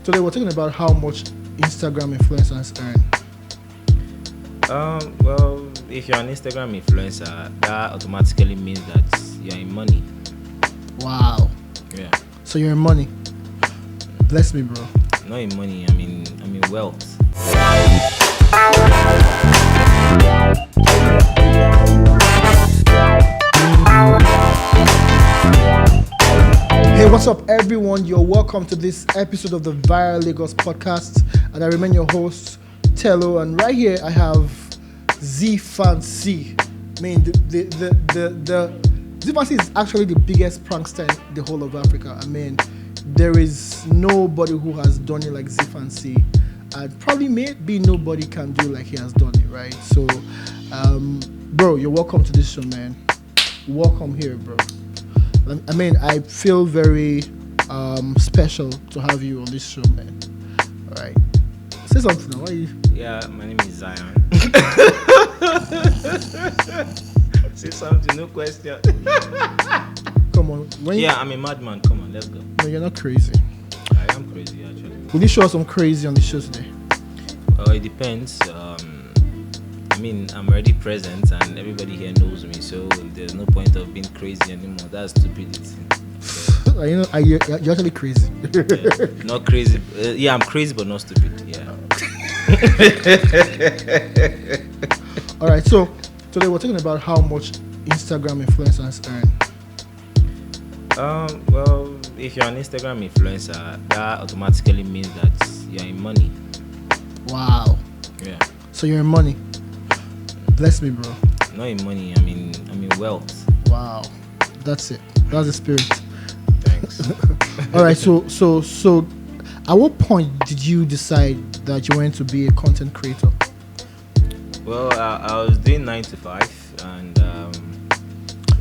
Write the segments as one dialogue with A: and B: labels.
A: Today we're talking about how much Instagram influencers earn.
B: Well, if you're an Instagram influencer, that automatically means that you're in money.
A: Wow.
B: Yeah.
A: So you're in money. Bless me, bro.
B: Not in money, I mean wealth.
A: Hey, what's up, everyone? You're welcome to this episode of the Viral Lagos podcast, and I remain your host, Tello. And right here, I have ZFANCY. I mean, the ZFANCY is actually the biggest prankster in the whole of Africa. I mean, there is nobody who has done it like ZFANCY, and probably maybe nobody can do like he has done it, right? So, bro, you're welcome to this show, man. Welcome here, bro. I mean, I feel very special to have you on this show, man. All right. Say something now. Why are you?
B: Yeah, my name is Zion. Say something, no question.
A: Come on.
B: I'm a madman. Come on, let's go.
A: No, you're not crazy.
B: I am crazy, actually.
A: Will you show us some crazy on the show today?
B: Well, it depends. I mean, I'm already present and everybody here knows me, so there's no point of being crazy anymore. That's stupidity. So,
A: you're actually crazy.
B: not crazy. I'm crazy, but not stupid. Yeah.
A: All right. So today we're talking about how much Instagram influencers earn.
B: Well, if you're an Instagram influencer, that automatically means that you're in money.
A: Wow.
B: Yeah.
A: So you're in money. Bless me, bro.
B: Not in money, I mean wealth.
A: Wow. That's it. That's the spirit.
B: Thanks.
A: All right. So at what point did you decide that you wanted to be a content creator?
B: Well, I was doing 9 to 5 and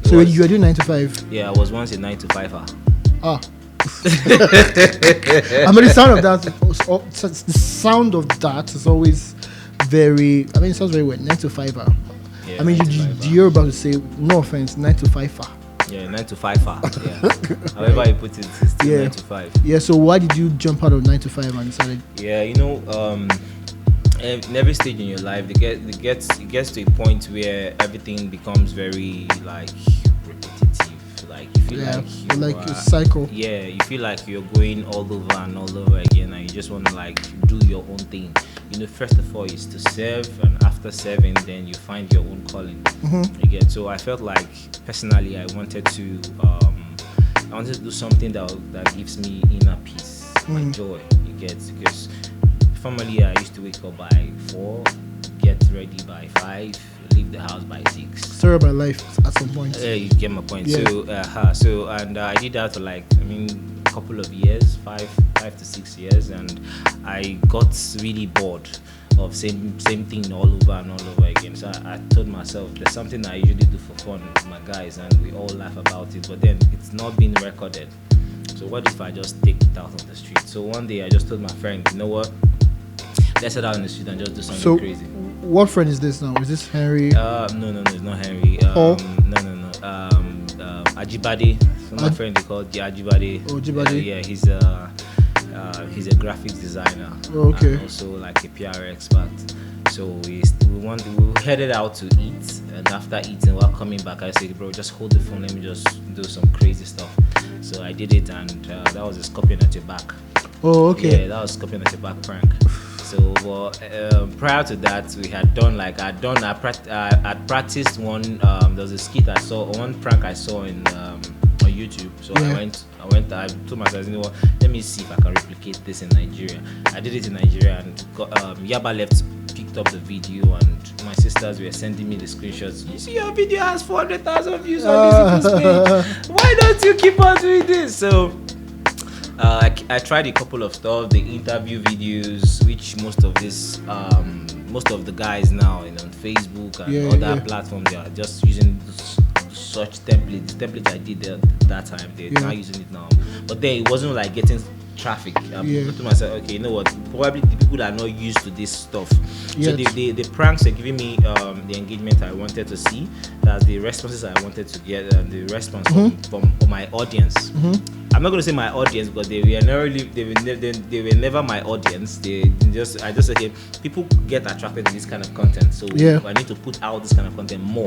A: so you were doing 9 to 5?
B: Yeah, I was once a 9 to 5er.
A: Ah. I mean, the sound of that is always very, I mean, it sounds very weird. 9 to 5er.
B: Yeah,
A: I mean, you're about to say, no offense, 9 to 5er.
B: Yeah, 9 to 5er. Yeah. However you put it, it's still 9 to 5.
A: Yeah, so why did you jump out of 9 to 5 and decided?
B: Yeah, in every stage in your life, it gets to a point where everything becomes very like repetitive. Like you feel like
A: a cycle.
B: Yeah, you feel like you're going all over and all over again, and you just want to like do your own thing. First of all is to serve, and after serving, then you find your own calling.
A: Mm-hmm.
B: You get. So I felt like personally, I wanted to do something that gives me inner peace, my joy. You get, because formerly I used to wake up by 4, get ready by 5, leave the house by 6.
A: Story of my life at some point.
B: You get my point. Yeah. So I did that for a couple of years, 5 to 6 years, and I got really bored of same thing all over and all over again. So I told myself there's something I usually do for fun with my guys, and we all laugh about it, but then it's not being recorded. So what if I just take it out on the street? So one day I just told my friend, you know what, let's head out on the street and just do something crazy.
A: What friend is this now? Is this Henry?
B: No, it's not Henry.
A: Paul?
B: No. Ajibade. So my friend, they called Ajibade.
A: Oh, Ajibade.
B: Yeah, he's a graphics designer.
A: Oh, okay.
B: And also like a PR expert. So we headed out to eat, and after eating, while coming back, I said, bro, just hold the phone. Let me just do some crazy stuff. So I did it, and that was a scorpion at your back.
A: Oh, okay.
B: Yeah, that was scorpion at your back prank. So prior to that, we had done I practiced one. There was a skit I saw, one prank I saw on YouTube. So yeah. I told myself, you know what, let me see if I can replicate this in Nigeria. I did it in Nigeria, and Yaba picked up the video, and my sisters were sending me the screenshots. You see, your video has 400,000 views on this page. Why don't you keep on doing this? So I tried a couple of stuff, the interview videos, which most of the guys now on Facebook and other platforms, they are just using such templates. The templates I did there that time, they're not using it now. But then it wasn't like getting traffic. I thought to myself, okay, you know what? Probably the people that are not used to this stuff. So the pranks are giving me the engagement I wanted to see. That's the responses I wanted to get, and the response from my audience. I'm not gonna say my audience, because they were never really, they were never my audience. I just said, okay, people get attracted to this kind of content, so I need to put out this kind of content more.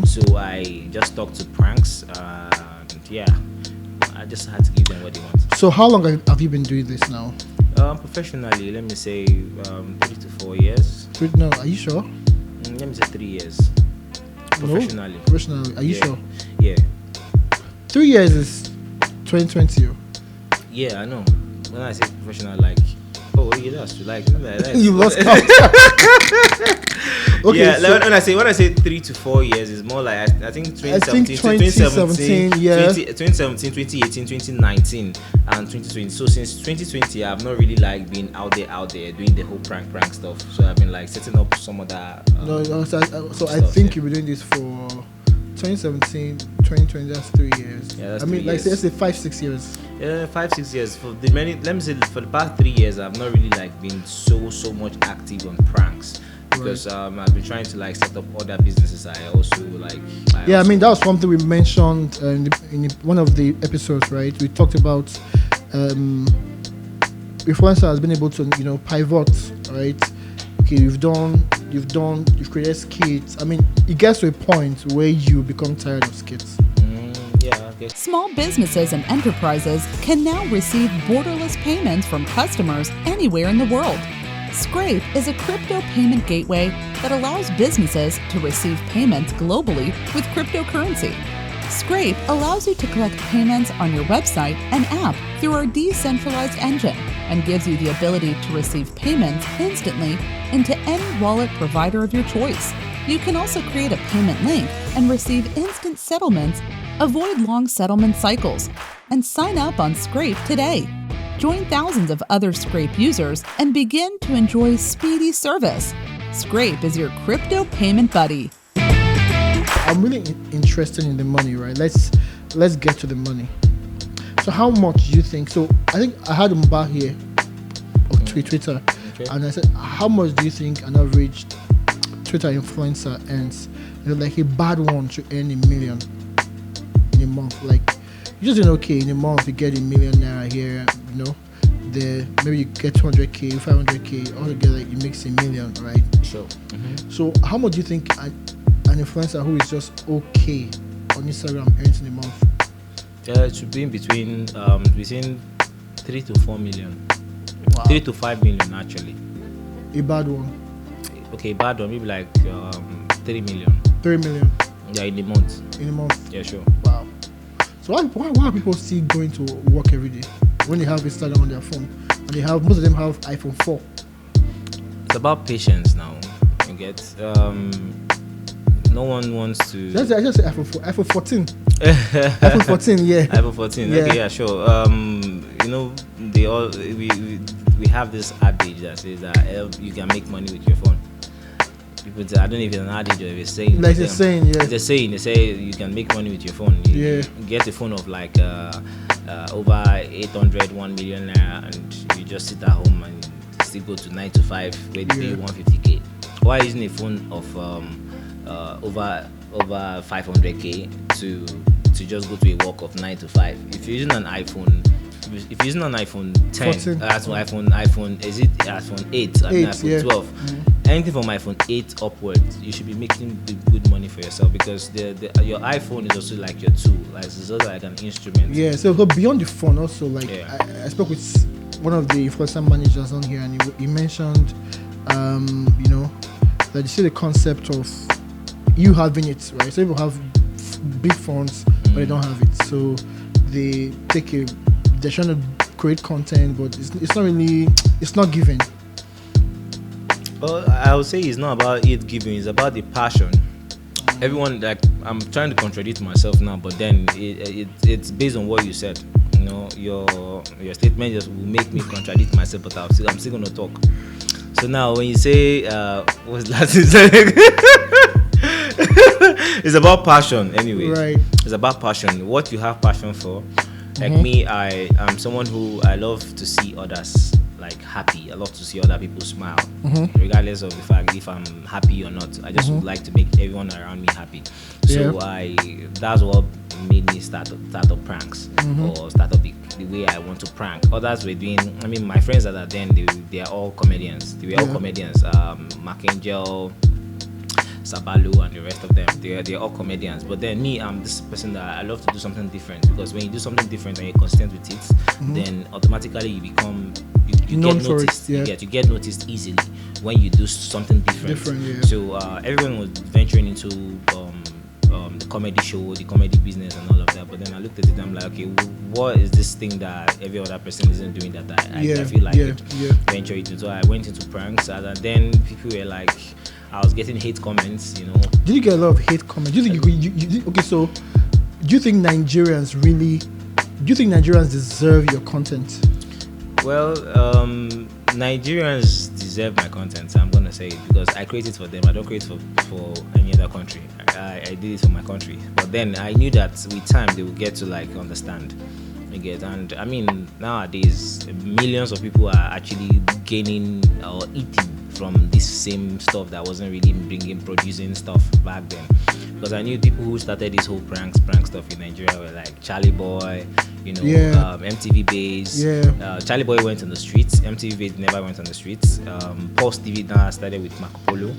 B: So I just talked to pranks, and I just had to give them what they want.
A: So how long have you been doing this now?
B: Professionally, let me say 3 to 4 years.
A: No, are you sure?
B: Let me say 3 years. Professionally.
A: No? Professionally, are you sure?
B: Yeah.
A: 3 years is 2020.
B: Yeah, I know. When I say professional, like, oh, you lost, like
A: you lost count. Okay.
B: Yeah, so when I say 3 to 4 years, it's more like I think 2017, 2018, 2019, and 2020. So since 2020, I've not really like been out there doing the whole prank stuff. So I've been like setting up some other.
A: So I think you've been doing this for 2017, 2020. That's 3 years.
B: Yeah, that's
A: I mean,
B: 3
A: like
B: years.
A: say 5-6 years.
B: Yeah, 5-6 years. For the let me say for the past 3 years, I've not really like been so much active on pranks. Because I've been trying to like set up other businesses. I also like.
A: I mean, that was something we mentioned in one of the episodes, right? We talked about influencer has been able to pivot, right? Okay, you've created skits. I mean, it gets to a point where you become tired of skits.
B: Okay.
C: Small businesses and enterprises can now receive borderless payments from customers anywhere in the world. Skrape is a crypto payment gateway that allows businesses to receive payments globally with cryptocurrency. Skrape allows you to collect payments on your website and app through our decentralized engine and gives you the ability to receive payments instantly into any wallet provider of your choice. You can also create a payment link and receive instant settlements, avoid long settlement cycles, and sign up on Skrape today. Join thousands of other Skrape users and begin to enjoy speedy service. Skrape is your crypto payment buddy.
A: I'm really interested in the money, right? Let's get to the money. So how much do you think? So I think I had Mba here on Twitter, and I said, how much do you think an average Twitter influencer earns? Like a bad one should earn $1 million in a month. Like you're just doing okay in a month, you get $1 million naira here. Maybe you get 200k, 500k, all together it makes $1 million, right?
B: Sure.
A: So how much do you think an influencer who is just okay on Instagram earns in a month?
B: It should be in between 3 to 4 million.
A: Wow.
B: 3 to 5 million actually.
A: A bad one.
B: Okay, bad one, maybe like 3 million.
A: 3 million.
B: Yeah, in a month.
A: In a month.
B: Yeah, sure.
A: Wow. So why are people still going to work every day when they have Instagram on their phone and most of them have iPhone 4?
B: It's about patience now. You get no one wants to.
A: I just say iPhone 4, iPhone 14. iPhone 14, yeah.
B: iPhone 14. Yeah. Okay, yeah, sure. We have this adage that says that you can make money with your phone. People say, I don't know if it's an adage or if it's saying.
A: Like it's saying, yeah.
B: It's a saying. They say you can make money with your phone. You get a phone of like over 800, 1 million naira, and you just sit at home and still go to 9 to 5 where they pay 150k. Why using a phone of over 500k to just go to a work of 9 to 5? If you're using an iPhone. If you're using an iPhone 10, iPhone is it iPhone 8, I mean iPhone 12, anything from iPhone 8 upwards, you should be making good money for yourself, because your iPhone is also like your tool, like it's also like an instrument. Yeah,
A: so beyond the phone also, like I spoke with one of the influencer managers on here, and he mentioned, that you see the concept of you having it, right? So people have big phones, but they don't have it, so they take they're trying to create content, but it's not giving.
B: Well, I would say it's not about it giving, it's about the passion. Everyone, like, I'm trying to contradict myself now, but then it's based on what you said. Your statement just will make me contradict myself, but I'm still gonna talk. So now when you say what's that? It's about passion anyway.
A: Right.
B: It's about passion. What you have passion for. Like me, I am someone who I love to see others like happy. I love to see other people smile, regardless of the fact if I'm happy or not. I just would like to make everyone around me happy. So that's what made me start up pranks or start up the way I want to prank. Others were doing. I mean, my friends that are then they are all comedians. They were all comedians. Mark Angel, Sabalo, and the rest of them, they're all comedians. But then me, I'm this person that I love to do something different, because when you do something different and you're consistent with it, then automatically you become you get noticed. You get noticed easily when you do something different. So everyone was venturing into the comedy show, the comedy business, and all of that. But then I looked at it and I'm like, okay, what is this thing that every other person isn't doing that I feel like venture into? So I went into pranks, and then people were like, I was getting hate comments, you know.
A: Did you get a lot of hate comments? Do you think okay, so do you think Nigerians deserve your content?
B: Well, Nigerians deserve my content, so I'm gonna say it, because I create it for them. I don't create for any other country. I did it for my country. But then I knew that with time they would get to like understand. And I mean, nowadays millions of people are actually gaining or eating from this same stuff that wasn't really producing stuff back then. Because I knew people who started this whole prank stuff in Nigeria were like Charlie Boy, you know, MTV Base. Charlie Boy went on the streets. MTV Base never went on the streets. Pulse TV now started with Marco Polo.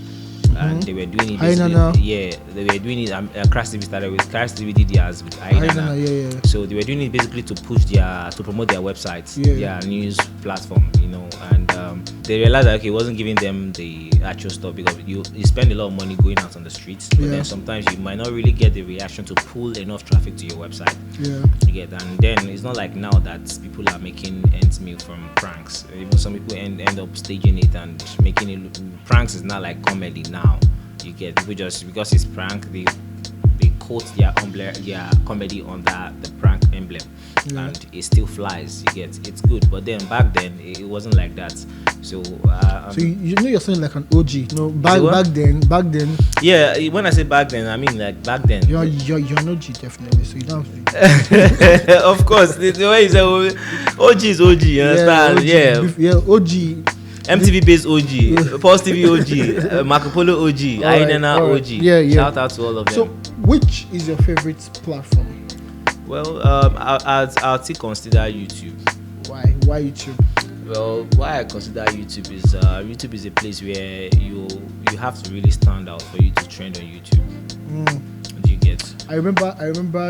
B: And they were doing it. They were doing it. Crash TV started with Crash TV did theirs with Aina. So they were doing it basically to promote their websites, their news platform, you know. And they realized that it wasn't giving them the actual stuff, because you spend a lot of money going out on the streets, but then sometimes you might not really get the reaction to pull enough traffic to your website. And then it's not like now that people are making ends meet from pranks. Even some people end up staging it and making it. Pranks is not like comedy now. You get people just because it's prank, they quote their comedy under the prank emblem, and it still flies. You get, it's good. But then back then it wasn't like that. So
A: so you know you're sounding like an OG. No, back then.
B: Yeah, when I say back then, I mean like back then.
A: You're an OG definitely. So you don't have to.
B: Of course, the way you say OG is OG. You understand?
A: OG.
B: MTV based OG, Pulse TV OG, Marco Polo OG, Ainana OG. Shout out to all of them.
A: So, which is your favorite platform?
B: Well, I'll still consider YouTube.
A: Why YouTube?
B: Well, why I consider YouTube is a place where you have to really stand out for you to trend on YouTube. Do you get?
A: I remember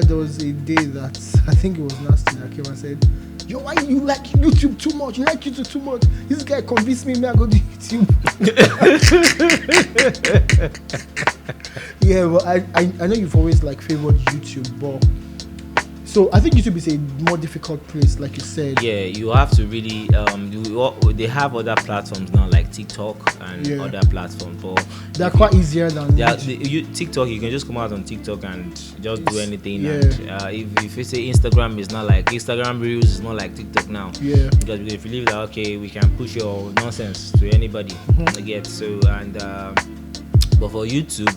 A: there was a day that I think it was Nasty that came and said, "Yo, why you like YouTube too much? You like YouTube too much. This guy convinced me I go to YouTube." Well, I know you've always like favored YouTube, but so I think YouTube is a more difficult place, like you said.
B: Yeah, you have to really they have other platforms now like TikTok and other platforms, but
A: they're quite easier than
B: TikTok. You can just come out on TikTok and just do anything. And if you say Instagram is not like Instagram Reels is not like TikTok now. Because if you believe that okay, we can push your nonsense to anybody. But for YouTube.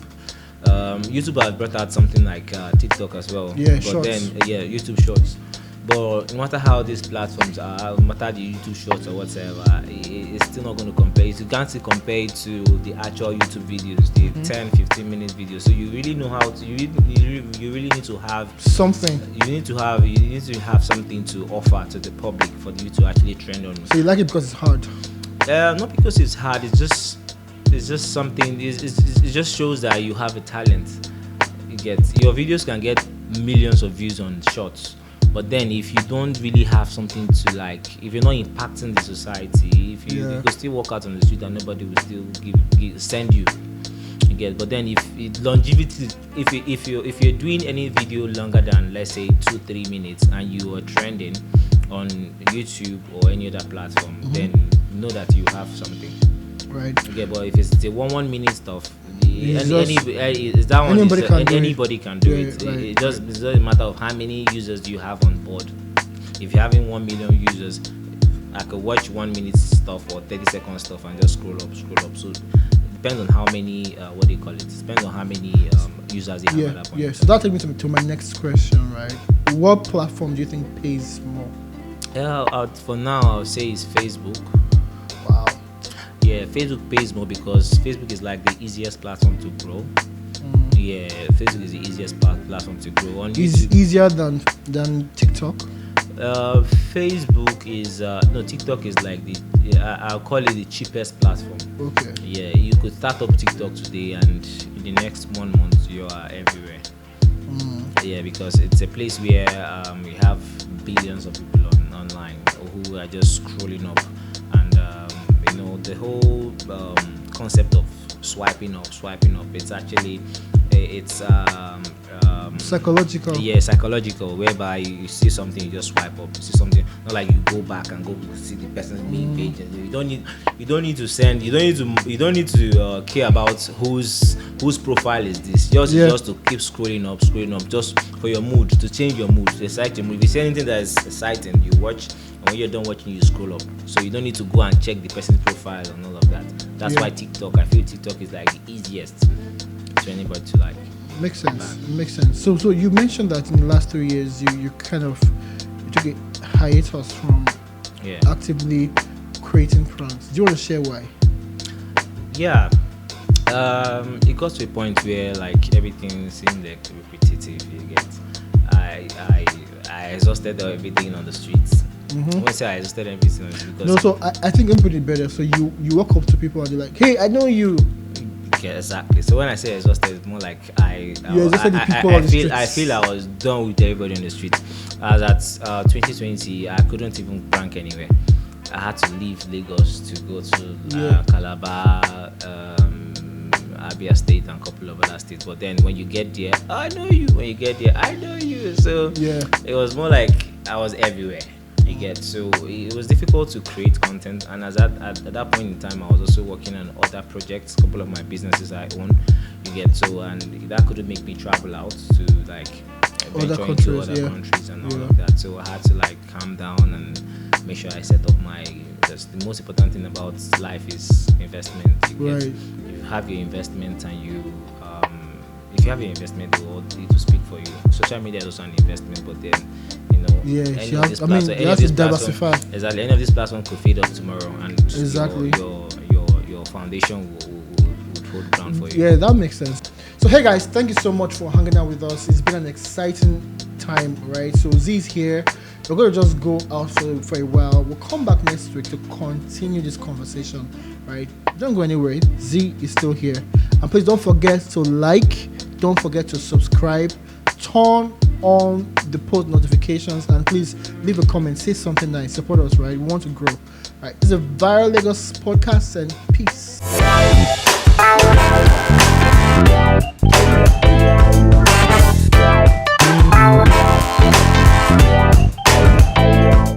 B: YouTube has brought out something like TikTok as well.
A: Shorts.
B: Then YouTube Shorts. But no matter how these platforms are, no matter the YouTube Shorts or whatever, it's still not going to compare. You can't still compare it to the actual YouTube videos, the 10-15 minute videos. So you really know how to. You really need to have
A: something. You need to
B: have something to offer to the public for you to actually trend on.
A: So you like it because it's hard?
B: Not because it's hard. It's just something. It just shows that you have a talent. Your videos can get millions of views on shorts, but then if you don't really have something to like, if you're not impacting the society, if you could still walk out on the street and nobody will still send you. But then if longevity, if you're doing any video longer than let's say 2-3 minutes and you are trending on YouTube or any other platform, then know that you have something.
A: Right.
B: But if it's the 1 minute stuff, anybody can do it.
A: Right.
B: It doesn't matter of how many users do you have on board. If you're having 1 million users, I could watch 1 minute stuff or 30-second stuff and just scroll up. So it depends on how many it depends on how many users they have at that point.
A: So that takes me to my next question, right? What platform do you think pays more?
B: For now I'll say it's Facebook. Yeah, Facebook pays more because Facebook is like the easiest platform to grow. Yeah, Facebook is the easiest platform to grow on.
A: It's
B: YouTube,
A: easier than TikTok.
B: Facebook is no, TikTok is like I'll call it the cheapest platform.
A: Okay.
B: Yeah, you could start up TikTok today, and in the next 1 month you are everywhere. Yeah, because it's a place where we have billions of people online who are just scrolling up, and the whole concept of swiping up. It's actually
A: Psychological.
B: yeah, psychological, whereby you see something, you just swipe up. You see something, not like you go back and go see the person's main page. You don't need to send. You don't need to care about whose profile is this. Just to keep scrolling up, just for your mood, to change your mood, to excite your mood. If you see anything that is exciting, you watch. And when you're done watching, you scroll up. So you don't need to go and check the person's profile and all of that. That's why TikTok. I feel TikTok is like the easiest to anybody to like.
A: Makes sense. So you mentioned that in the last 3 years you took a hiatus from actively creating pranks. Do you want to share why?
B: Yeah, it got to a point where like everything seemed like repetitive. You get, I exhausted everything on the streets. When I say I exhausted everything on the streets, because
A: so I think I'm putting it better. So you walk up to people and you're like, hey, I know you.
B: Yeah, exactly. So when I say exhausted, it's more like I feel I was done with everybody on the street. As at 2020, I couldn't even prank anywhere. I had to leave Lagos to go to Calabar, Abia State, and a couple of other states. But then when you get there, I know you. When you get there, I know you. So it was more like I was everywhere. You get, so it was difficult to create content, and at that point in time I was also working on other projects, a couple of my businesses I own, you get, so, and that couldn't make me travel out to like venture into other countries and all of that. So I had to like calm down and make sure I set up the most important thing about life is investment. If you have your investment and if you have your investment, it will speak for you. Social media is also an investment, but then
A: you have to diversify.
B: Exactly, any of this platform could fade up tomorrow, and your foundation would hold ground for you.
A: Yeah, that makes sense. So hey guys, thank you so much for hanging out with us. It's been an exciting time, right? So Z's here. We're going to just go out for a while. We'll come back next week to continue this conversation, right? Don't go anywhere. Z is still here. And please don't forget to like, don't forget to subscribe, turn on the post notifications, and please leave a comment, say something nice, support us, right? We want to grow. Right. This is a Viral Lagos podcast, and peace.